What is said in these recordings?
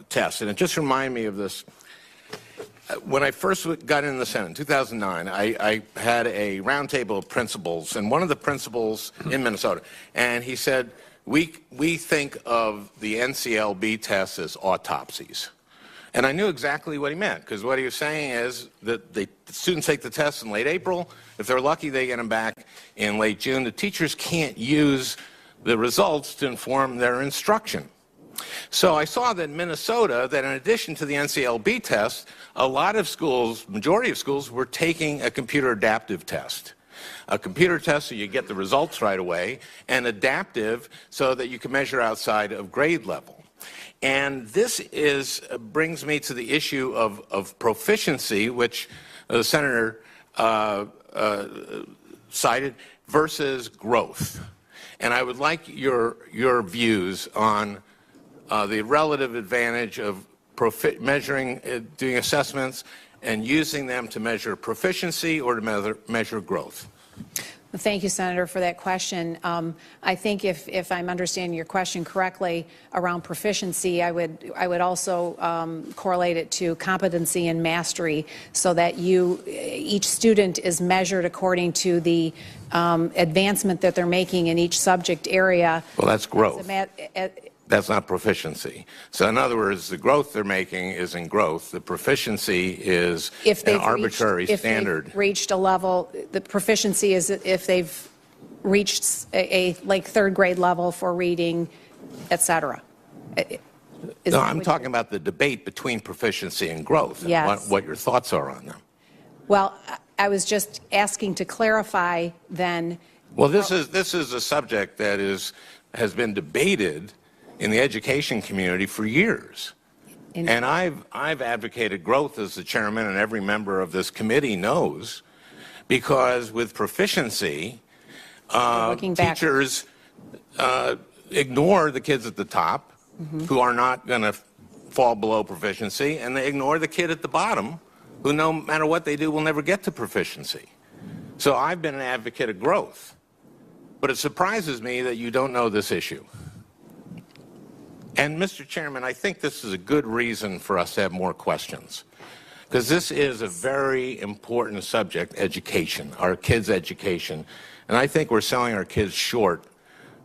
test, and it just reminded me of this. When I first got in the Senate in 2009, I had a roundtable of principals, and one of the principals in Minnesota, and he said, we think of the NCLB tests as autopsies. And I knew exactly what he meant, because what he was saying is that the students take the test in late April. If they're lucky, they get them back in late June. The teachers can't use the results to inform their instruction. So I saw that in Minnesota, that in addition to the NCLB test, a lot of schools, majority of schools, were taking a computer adaptive test. A computer test so you get the results right away, and adaptive so that you can measure outside of grade level. And this brings me to the issue of proficiency, which the Senator cited, versus growth. And I would like your views on the relative advantage of measuring, doing assessments and using them to measure proficiency or to measure growth. Well, thank you, Senator, for that question. I think if I'm understanding your question correctly around proficiency, I would also correlate it to competency and mastery, so that each student is measured according to the advancement that they're making in each subject area. Well, that's growth. That's not proficiency. So in other words, the growth they're making is in growth. The proficiency is an arbitrary standard. If they've reached a level, the proficiency is if they've reached a like third grade level for reading, et cetera. No, I'm talking about the debate between proficiency and growth. Yes. And what your thoughts are on them. Well, I was just asking to clarify then. Well, this is a subject that has been debated in the education community for years. And I've advocated growth as the chairman, and every member of this committee knows, because with proficiency, teachers ignore the kids at the top who are not going to fall below proficiency, and they ignore the kid at the bottom who, no matter what they do, will never get to proficiency. So I've been an advocate of growth. But it surprises me that you don't know this issue. And, Mr. Chairman, I think this is a good reason for us to have more questions, because this is a very important subject, education, our kids' education. And I think we're selling our kids short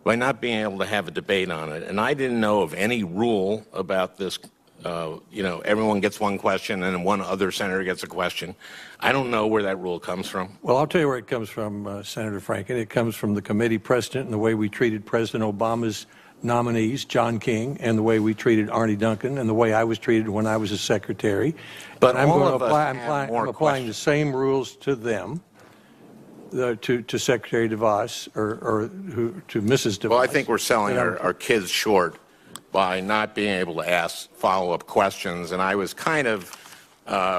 by not being able to have a debate on it. And I didn't know of any rule about this, everyone gets one question and then one other senator gets a question. I don't know where that rule comes from. Well, I'll tell you where it comes from, Senator Franken. It comes from the committee precedent and the way we treated President Obama's nominees, John King, and the way we treated Arnie Duncan, and the way I was treated when I was a secretary. But I'm applying the same rules to them, to Secretary DeVos, or to Mrs. DeVos. Well, I think we're selling our kids short by not being able to ask follow-up questions, and I was kind of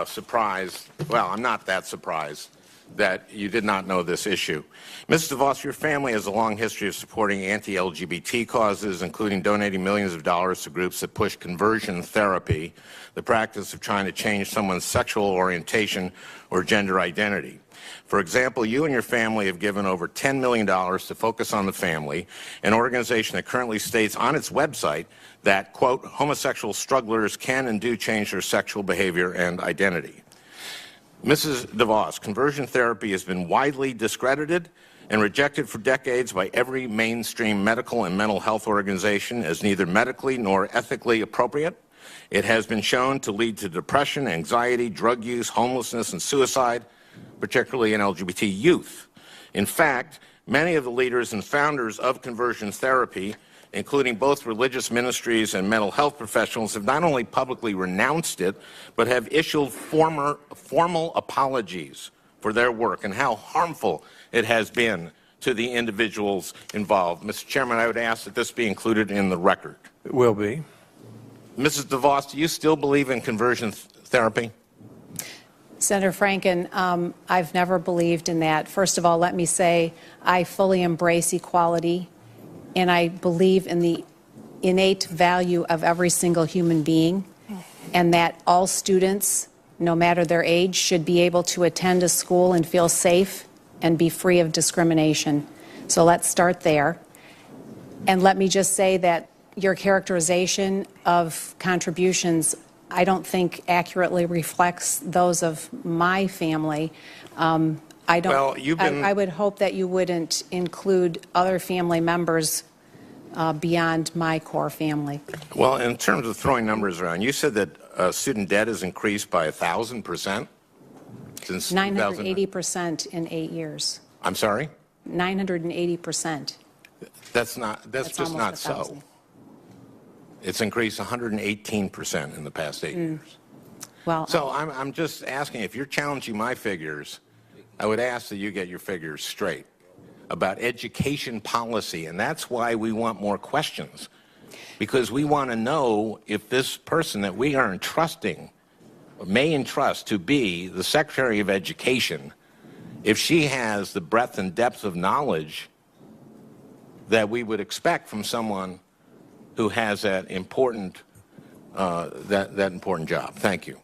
surprised. Well, I'm not that surprised that you did not know this issue. Mrs. DeVos, your family has a long history of supporting anti-LGBT causes, including donating millions of dollars to groups that push conversion therapy, the practice of trying to change someone's sexual orientation or gender identity. For example, you and your family have given over $10 million to Focus on the Family, an organization that currently states on its website that, quote, homosexual strugglers can and do change their sexual behavior and identity. Mrs. DeVos, conversion therapy has been widely discredited and rejected for decades by every mainstream medical and mental health organization as neither medically nor ethically appropriate. It has been shown to lead to depression, anxiety, drug use, homelessness, and suicide, particularly in LGBT youth. In fact, many of the leaders and founders of conversion therapy, including both religious ministries and mental health professionals, have not only publicly renounced it, but have issued formal apologies for their work and how harmful it has been to the individuals involved. Mr. Chairman, I would ask that this be included in the record. It will be. Mrs. DeVos, do you still believe in conversion therapy? Senator Franken, I've never believed in that. First of all, let me say I fully embrace equality, and I believe in the innate value of every single human being, and that all students, no matter their age, should be able to attend a school and feel safe and be free of discrimination. So let's start there. And let me just say that, your characterization of contributions, I don't think accurately reflects those of my family. I don't. Well, you've been- I would hope that you wouldn't include other family members beyond my core family. Well, in terms of throwing numbers around, you said that student debt has increased by 1,000% since 980% in 8 years. I'm sorry? 980%. That's just almost not 1,000. so. It's increased 118% in the past 8 years. Well, So I'm just asking, if you're challenging my figures, I would ask that you get your figures straight about education policy, and that's why we want more questions, because we want to know if this person that we are entrusting, or may entrust to be the Secretary of Education, if she has the breadth and depth of knowledge that we would expect from someone who has that important, that important job. Thank you.